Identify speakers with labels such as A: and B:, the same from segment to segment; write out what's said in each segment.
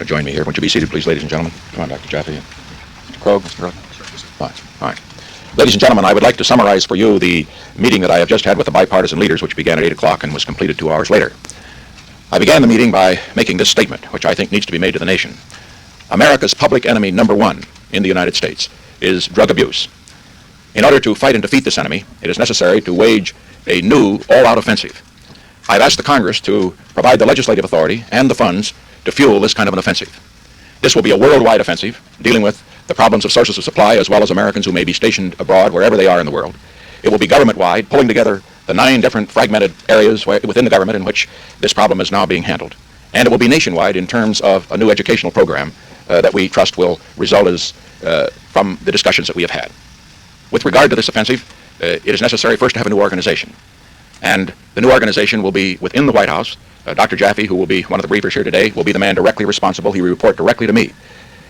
A: to join me here. Won't you be seated, please, ladies and gentlemen? Come on, Dr. Jaffe. Mr. Krogh, Mr. Rudd. Fine. All right. Ladies and gentlemen, I would like to summarize for you the meeting that I have just had with the bipartisan leaders, which began at 8 o'clock and was completed 2 hours later. I began the meeting by making this statement, which I think needs to be made to the nation. America's public enemy number one in the United States is drug abuse. In order to fight and defeat this enemy, it is necessary to wage a new all-out offensive. I've asked the Congress to provide the legislative authority and the funds to fuel this kind of an offensive. This will be a worldwide offensive, dealing with the problems of sources of supply as well as Americans who may be stationed abroad wherever they are in the world. It will be government-wide, pulling together the 9 different fragmented areas within the government in which this problem is now being handled. And it will be nationwide in terms of a new educational program that we trust will result from the discussions that we have had. With regard to this offensive, it is necessary first to have a new organization. And the new organization will be within the White House. Dr. Jaffe, who will be one of the briefers here today, will be the man directly responsible. He will report directly to me.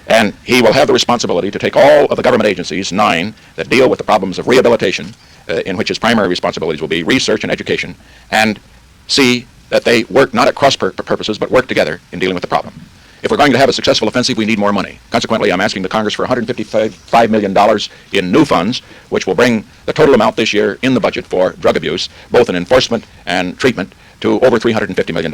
A: And he will have the responsibility to take all of the government agencies, 9, that deal with the problems of rehabilitation, in which his primary responsibilities will be research and education, and see that they work not at cross purposes, but work together in dealing with the problem. If we're going to have a successful offensive, we need more money. Consequently, I'm asking the Congress for $155 million in new funds, which will bring the total amount this year in the budget for drug abuse, both in enforcement and treatment, to over $350 million.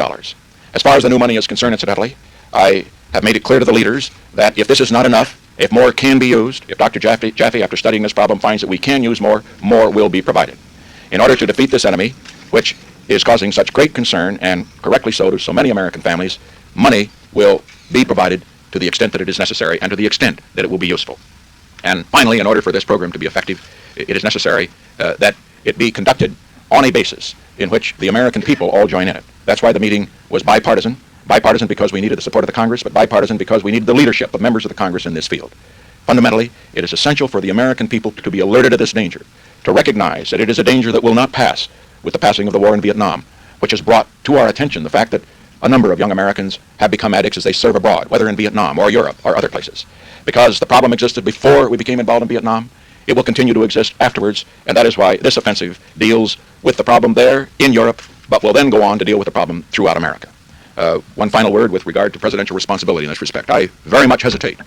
A: As far as the new money is concerned, incidentally, I have made it clear to the leaders that if this is not enough, if more can be used, if Dr. Jaffe, after studying this problem, finds that we can use more, more will be provided. In order to defeat this enemy, which is causing such great concern, and correctly so to so many American families, money will be provided to the extent that it is necessary and to the extent that it will be useful. And finally, in order for this program to be effective, it is necessary that it be conducted on a basis in which the American people all join in it. That's why the meeting was bipartisan. Bipartisan because we needed the support of the Congress, but bipartisan because we needed the leadership of members of the Congress in this field. Fundamentally, it is essential for the American people to be alerted of this danger, to recognize that it is a danger that will not pass with the passing of the war in Vietnam, which has brought to our attention the fact that a number of young Americans have become addicts as they serve abroad, whether in Vietnam or Europe or other places. Because the problem existed before we became involved in Vietnam, it will continue to exist afterwards, and that is why this offensive deals with the problem there in Europe, but will then go on to deal with the problem throughout America. One final word with regard to presidential responsibility in this respect. I very much hesitate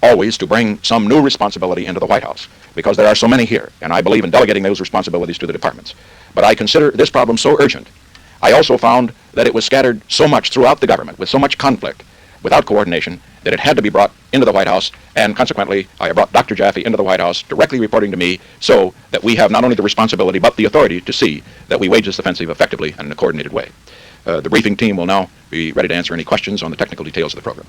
A: always to bring some new responsibility into the White House, because there are so many here, and I believe in delegating those responsibilities to the departments. But I consider this problem so urgent. I also found that it was scattered so much throughout the government, with so much conflict, without coordination, that it had to be brought into the White House, and consequently, I brought Dr. Jaffe into the White House, directly reporting to me, so that we have not only the responsibility, but the authority to see that we wage this offensive effectively and in a coordinated way. The briefing team will now be ready to answer any questions on the technical details of the program.